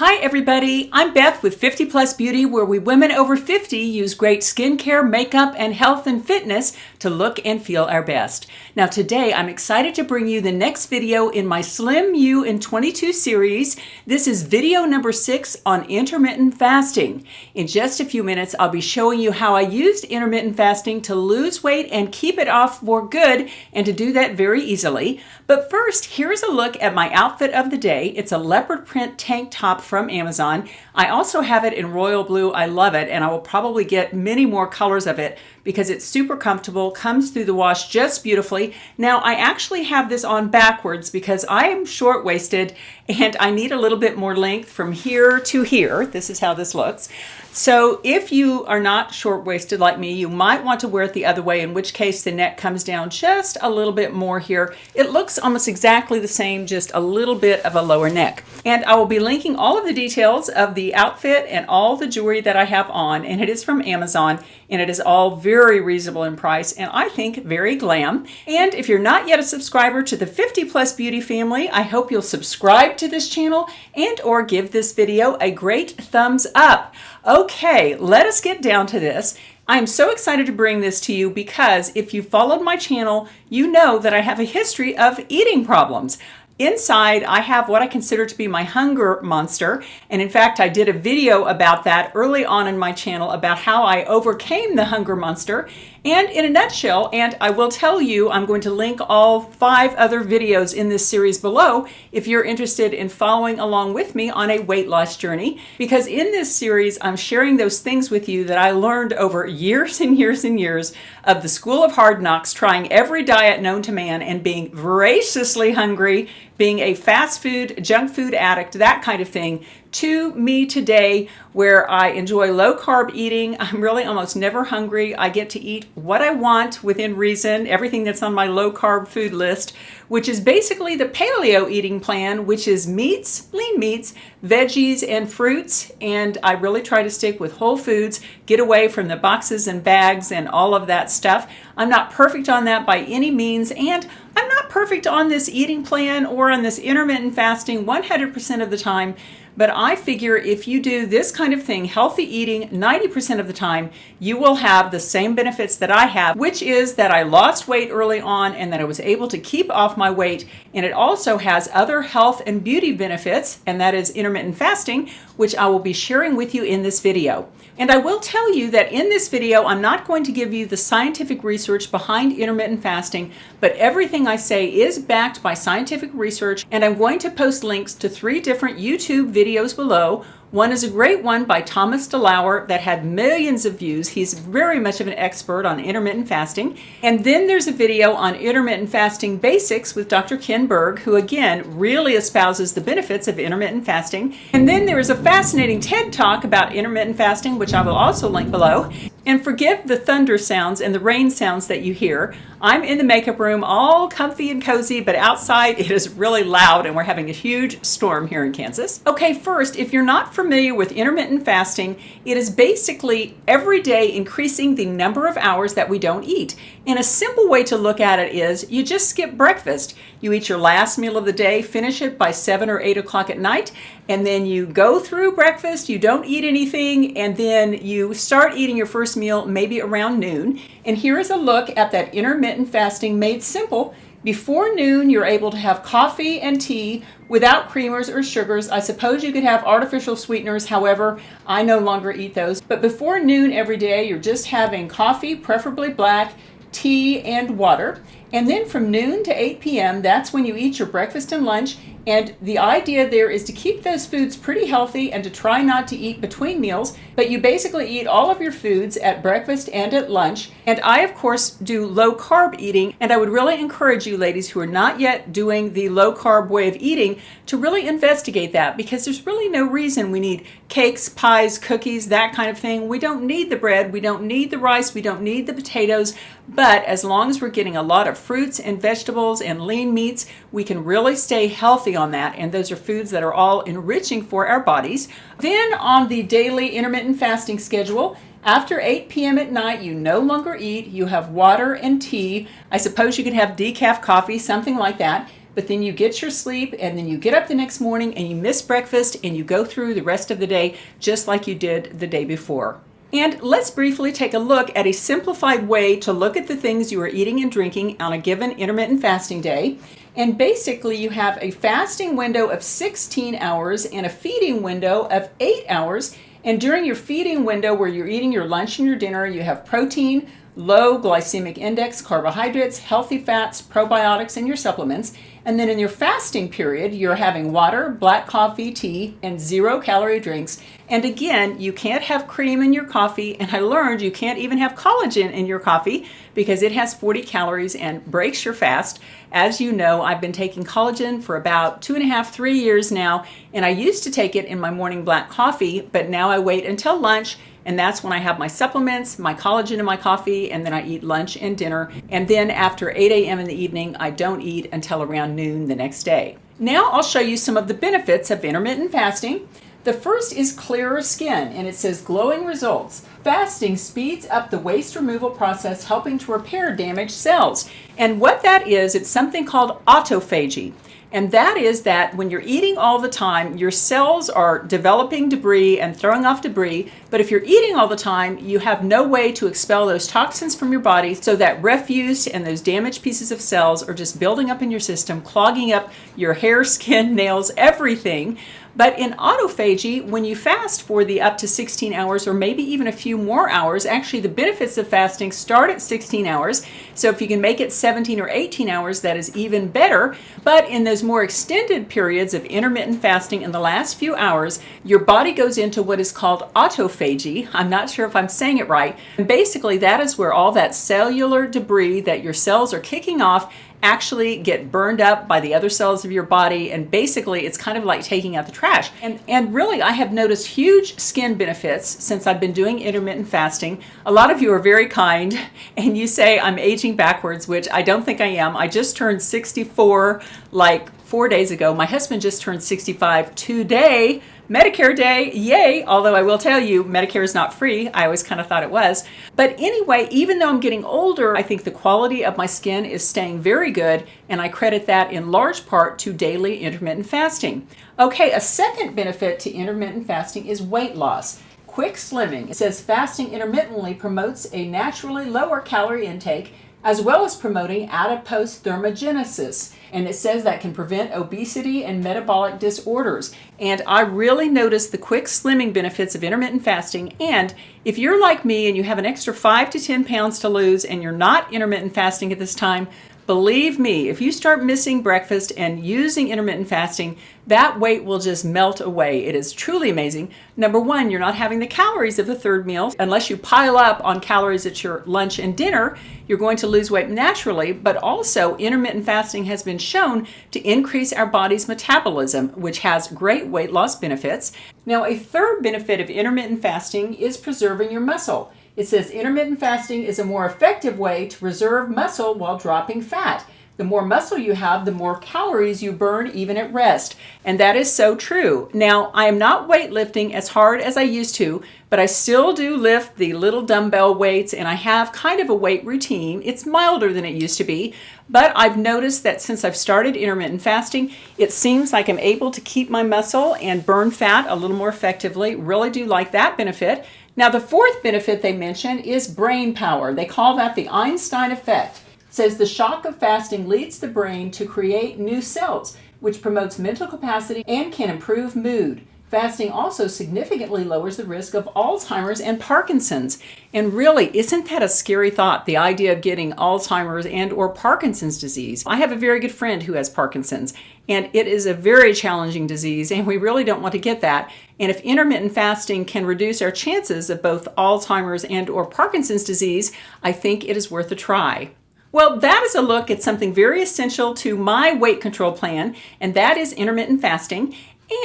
Hi everybody, I'm Beth with 50 Plus Beauty, where we women over 50 use great skincare, makeup, and health and fitness to look and feel our best. Now today I'm excited to bring you the next video in my Slim You in 22 series. This is video number 6 on intermittent fasting. In just a few minutes I'll be showing you how I used intermittent fasting to lose weight and keep it off for good, and to do that very easily. But first, here's a look at my outfit of the day. It's a leopard print tank top from Amazon. I also have it in royal blue. I love it, and I will probably get many more colors of it because it's super comfortable, comes through the wash just beautifully. Now, I actually have this on backwards because I am short-waisted and I need a little bit more length from here to here. This is how this looks. So if you are not short-waisted like me, you might want to wear it the other way, in which case the neck comes down just a little bit more here. It looks almost exactly the same, just a little bit of a lower neck. And I will be linking all of the details of the outfit and all the jewelry that I have on, and it is from Amazon, and it is all very reasonable in price, and I think very glam. And if you're not yet a subscriber to the 50 Plus Beauty family, I hope you'll subscribe to this channel and or give this video a great thumbs up. Okay, let us get down to this. I'm so excited to bring this to you because if you followed my channel, you know that I have a history of eating problems. Inside, I have what I consider to be my hunger monster. And in fact, I did a video about that early on in my channel about how I overcame the hunger monster. And in a nutshell, and I will tell you, I'm going to link all 5 other videos in this series below if you're interested in following along with me on a weight loss journey. Because in this series, I'm sharing those things with you that I learned over years and years and years of the School of Hard Knocks, trying every diet known to man and being voraciously hungry, being a fast food, junk food addict, that kind of thing, to me today, where I enjoy low carb eating. I'm really almost never hungry. I get to eat what I want within reason, everything that's on my low carb food list, which is basically the paleo eating plan, which is meats, lean meats, veggies, and fruits. And I really try to stick with whole foods, get away from the boxes and bags and all of that stuff. I'm not perfect on that by any means, and I'm not perfect on this eating plan or on this intermittent fasting 100% of the time. But I figure if you do this kind of thing, healthy eating 90% of the time, you will have the same benefits that I have, which is that I lost weight early on and that I was able to keep off my weight. And it also has other health and beauty benefits, and that is intermittent fasting, which I will be sharing with you in this video. And I will tell you that in this video, I'm not going to give you the scientific research behind intermittent fasting, but everything I say is backed by scientific research, and I'm going to post links to 3 different YouTube videos below. One is a great one by Thomas DeLauer that had millions of views. He's very much of an expert on intermittent fasting. And then there's a video on intermittent fasting basics with Dr. Ken Berg, who again really espouses the benefits of intermittent fasting. And then there is a fascinating TED Talk about intermittent fasting, which I will also link below. And forgive the thunder sounds and the rain sounds that you hear. I'm in the makeup room all comfy and cozy, but outside it is really loud and we're having a huge storm here in Kansas. Okay, first, if you're not familiar with intermittent fasting, it is basically every day increasing the number of hours that we don't eat. And a simple way to look at it is you just skip breakfast. You eat your last meal of the day, finish it by 7 or 8 o'clock at night, and then you go through breakfast, you don't eat anything, and then you start eating your first meal maybe around noon. And here is a look at that intermittent fasting made simple. Before noon, you're able to have coffee and tea without creamers or sugars. I suppose you could have artificial sweeteners. However, I no longer eat those. But before noon every day, you're just having coffee, preferably black, tea, and water. And then from noon to 8 p.m., that's when you eat your breakfast and lunch. And the idea there is to keep those foods pretty healthy and to try not to eat between meals, but you basically eat all of your foods at breakfast and at lunch. And I, of course, do low carb eating, and I would really encourage you ladies who are not yet doing the low carb way of eating to really investigate that, because there's really no reason we need cakes, pies, cookies, that kind of thing. We don't need the bread, we don't need the rice, we don't need the potatoes, but as long as we're getting a lot of fruits and vegetables and lean meats, we can really stay healthy on that, and those are foods that are all enriching for our bodies. Then on the daily intermittent fasting schedule, after 8 p.m. at night, you no longer eat. You have water and tea. I suppose you could have decaf coffee, something like that. but then you get your sleep and then you get up the next morning and you miss breakfast and you go through the rest of the day just like you did the day before. And let's briefly take a look at a simplified way to look at the things you are eating and drinking on a given intermittent fasting day. And basically you have a fasting window of 16 hours and a feeding window of 8 hours. And during your feeding window where you're eating your lunch and your dinner, you have protein, low glycemic index carbohydrates, healthy fats, probiotics, and your supplements. And then in your fasting period, you're having water, black coffee, tea, and 0-calorie drinks. And again, you can't have cream in your coffee. And I learned you can't even have collagen in your coffee because it has 40 calories and breaks your fast. As you know, I've been taking collagen for about 2.5, 3 years now. And I used to take it in my morning black coffee, but now I wait until lunch. And that's when I have my supplements, my collagen in my coffee, and then I eat lunch and dinner. And then after 8 a.m. in the evening, I don't eat until around noon the next day. Now I'll show you some of the benefits of intermittent fasting. The first is clearer skin, and it says glowing results. Fasting speeds up the waste removal process, helping to repair damaged cells. And what that is, it's something called autophagy. And that is that when you're eating all the time, your cells are developing debris and throwing off debris. But if you're eating all the time, you have no way to expel those toxins from your body. So that refuse and those damaged pieces of cells are just building up in your system, clogging up your hair, skin, nails, everything. But in autophagy, when you fast for the up to 16 hours or maybe even a few more hours, actually the benefits of fasting start at 16 hours. So if you can make it 17 or 18 hours, that is even better. But in those more extended periods of intermittent fasting in the last few hours, your body goes into what is called autophagy. I'm not sure if I'm saying it right. And basically that is where all that cellular debris that your cells are kicking off actually get burned up by the other cells of your body, and basically it's kind of like taking out the trash. And really I have noticed huge skin benefits since I've been doing intermittent fasting. A lot of you are very kind and you say I'm aging backwards, which I don't think I am. I just turned 64 like 4 days ago. My husband just turned 65 today. Medicare Day, yay! Although I will tell you, Medicare is not free. I always kind of thought it was. But anyway, even though I'm getting older, I think the quality of my skin is staying very good, and I credit that in large part to daily intermittent fasting. Okay, a second benefit to intermittent fasting is weight loss. Quick slimming. It says fasting intermittently promotes a naturally lower calorie intake as well as promoting adipose thermogenesis. And it says that can prevent obesity and metabolic disorders. And I really noticed the quick slimming benefits of intermittent fasting. And if you're like me and you have an extra 5 to 10 pounds to lose and you're not intermittent fasting at this time, believe me, if you start missing breakfast and using intermittent fasting, that weight will just melt away. It is truly amazing. Number one, you're not having the calories of the third meal. Unless you pile up on calories at your lunch and dinner, you're going to lose weight naturally. But also, intermittent fasting has been shown to increase our body's metabolism, which has great weight loss benefits. Now, a third benefit of intermittent fasting is preserving your muscle. It says intermittent fasting is a more effective way to preserve muscle while dropping fat. The more muscle you have, the more calories you burn even at rest. And that is so true. Now, I am not weightlifting as hard as I used to, but I still do lift the little dumbbell weights, and I have kind of a weight routine. It's milder than it used to be, but I've noticed that since I've started intermittent fasting, it seems like I'm able to keep my muscle and burn fat a little more effectively. Really do like that benefit. Now, the fourth benefit they mention is brain power. They call that the Einstein effect. It says the shock of fasting leads the brain to create new cells, which promotes mental capacity and can improve mood. Fasting also significantly lowers the risk of Alzheimer's and Parkinson's. And really, isn't that a scary thought, the idea of getting Alzheimer's and or Parkinson's disease? I have a very good friend who has Parkinson's, and it is a very challenging disease, and we really don't want to get that. And if intermittent fasting can reduce our chances of both Alzheimer's and or Parkinson's disease, I think it is worth a try. Well, that is a look at something very essential to my weight control plan, and that is intermittent fasting.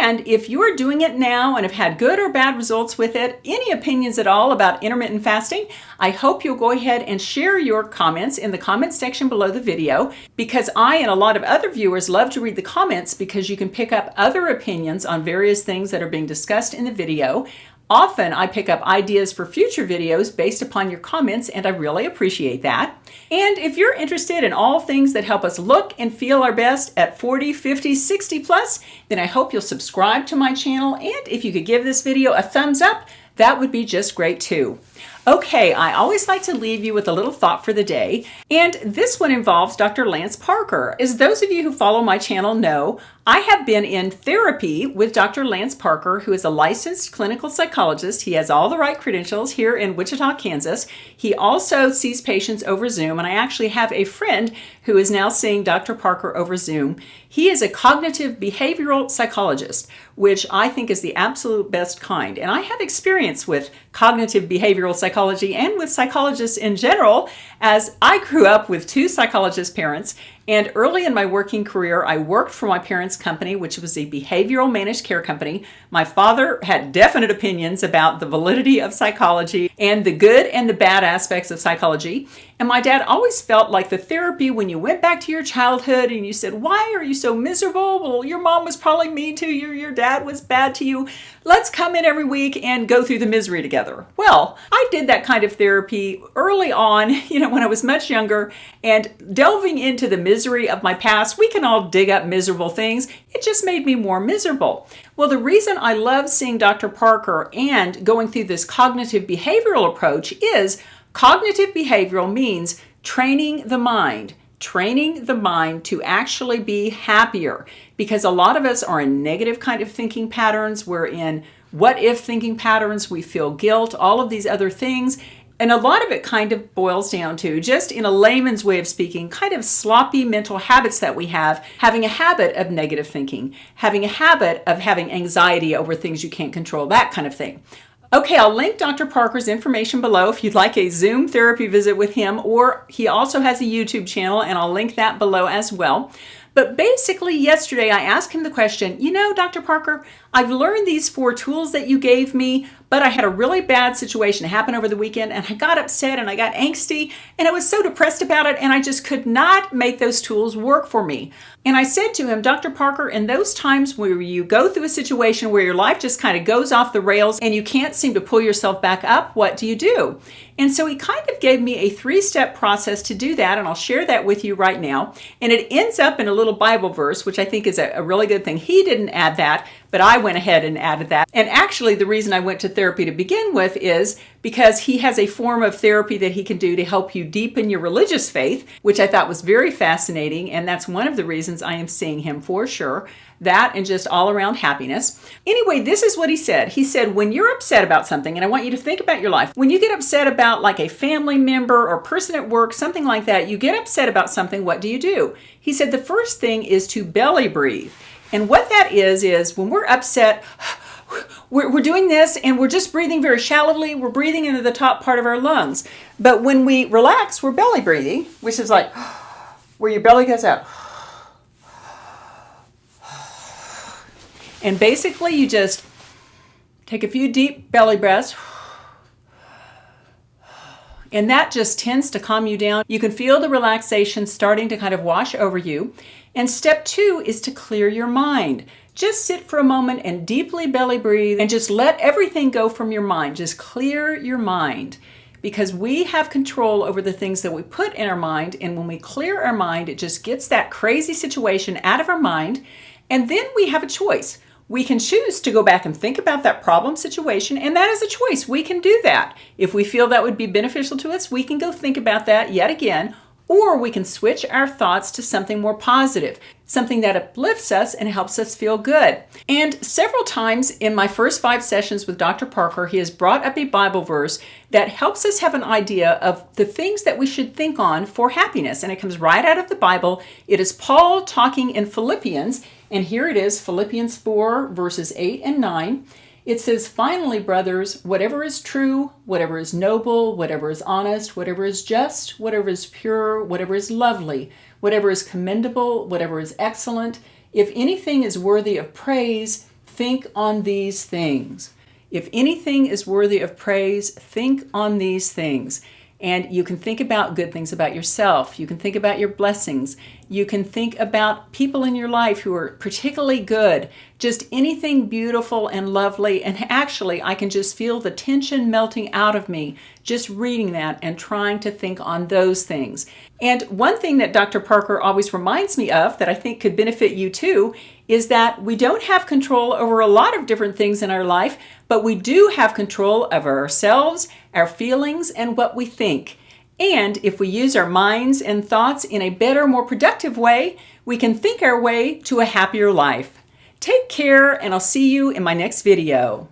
And if you are doing it now and have had good or bad results with it, any opinions at all about intermittent fasting, I hope you'll go ahead and share your comments in the comments section below the video, because I and a lot of other viewers love to read the comments because you can pick up other opinions on various things that are being discussed in the video. Often I pick up ideas for future videos based upon your comments, and I really appreciate that. And if you're interested in all things that help us look and feel our best at 40, 50, 60 plus, then I hope you'll subscribe to my channel, and if you could give this video a thumbs up, that would be just great too. Okay, I always like to leave you with a little thought for the day, and this one involves Dr. Lance Parker. As those of you who follow my channel know, I have been in therapy with Dr. Lance Parker, who is a licensed clinical psychologist. He has all the right credentials here in Wichita, Kansas. He also sees patients over Zoom, and I actually have a friend who is now seeing Dr. Parker over Zoom. He is a cognitive behavioral psychologist, which I think is the absolute best kind. And I have experience with cognitive behavioral psychology and with psychologists in general, as I grew up with two psychologist parents. And early in my working career, I worked for my parents' company, which was a behavioral managed care company. My father had definite opinions about the validity of psychology and the good and the bad aspects of psychology. And my dad always felt like the therapy, when you went back to your childhood and you said, "Why are you so miserable? Well, your mom was probably mean to you. Your dad was bad to you. Let's come in every week and go through the misery together." Well, I did that kind of therapy early on, when I was much younger, and delving into the misery of my past, we can all dig up miserable things. It just made me more miserable. Well, the reason I love seeing Dr. Parker and going through this cognitive behavioral approach is cognitive behavioral means training the mind to actually be happier, because a lot of us are in negative kind of thinking patterns. We're in what if thinking patterns. We feel guilt, all of these other things. And a lot of it kind of boils down to, just in a layman's way of speaking, kind of sloppy mental habits that we have, having a habit of negative thinking, having a habit of having anxiety over things you can't control, that kind of thing. Okay, I'll link Dr. Parker's information below if you'd like a Zoom therapy visit with him, or he also has a YouTube channel, and I'll link that below as well. But basically, yesterday I asked him the question, Dr. Parker, I've learned these 4 tools that you gave me, but I had a really bad situation happen over the weekend, and I got upset and I got angsty, and I was so depressed about it, and I just could not make those tools work for me. And I said to him, Dr. Parker, in those times where you go through a situation where your life just kind of goes off the rails and you can't seem to pull yourself back up, what do you do? And so he kind of gave me a 3-step process to do that, and I'll share that with you right now. And it ends up in a little Bible verse, which I think is a really good thing. He didn't add that, but I went ahead and added that. And actually, the reason I went to therapy to begin with is because he has a form of therapy that he can do to help you deepen your religious faith, which I thought was very fascinating. And that's one of the reasons I am seeing him for sure. That and just all around happiness. Anyway, this is what he said. He said, when you're upset about something, and I want you to think about your life, when you get upset about like a family member or person at work, something like that, you get upset about something, what do? He said the first thing is to belly breathe. And what that is when we're upset, we're doing this and we're just breathing very shallowly. We're breathing into the top part of our lungs. But when we relax, we're belly breathing, which is like where your belly goes out. And basically you just take a few deep belly breaths. And that just tends to calm you down. You can feel the relaxation starting to kind of wash over you. And step 2 is to clear your mind. Just sit for a moment and deeply belly breathe and just let everything go from your mind. Just clear your mind, because we have control over the things that we put in our mind. And when we clear our mind, it just gets that crazy situation out of our mind. And then we have a choice. We can choose to go back and think about that problem situation, and that is a choice. We can do that. If we feel that would be beneficial to us, we can go think about that yet again, or we can switch our thoughts to something more positive, something that uplifts us and helps us feel good. And several times in my first 5 sessions with Dr. Parker, he has brought up a Bible verse that helps us have an idea of the things that we should think on for happiness. And it comes right out of the Bible. It is Paul talking in Philippians. And here it is, Philippians 4, verses 8 and 9. It says, "Finally, brothers, whatever is true, whatever is noble, whatever is honest, whatever is just, whatever is pure, whatever is lovely, whatever is commendable, whatever is excellent, if anything is worthy of praise, think on these things." If anything is worthy of praise, think on these things. And you can think about good things about yourself. You can think about your blessings. You can think about people in your life who are particularly good, just anything beautiful and lovely. And actually, I can just feel the tension melting out of me just reading that and trying to think on those things. And one thing that Dr. Parker always reminds me of that I think could benefit you too is that we don't have control over a lot of different things in our life, but we do have control over ourselves, our feelings, and what we think. And if we use our minds and thoughts in a better, more productive way, we can think our way to a happier life. Take care, and I'll see you in my next video.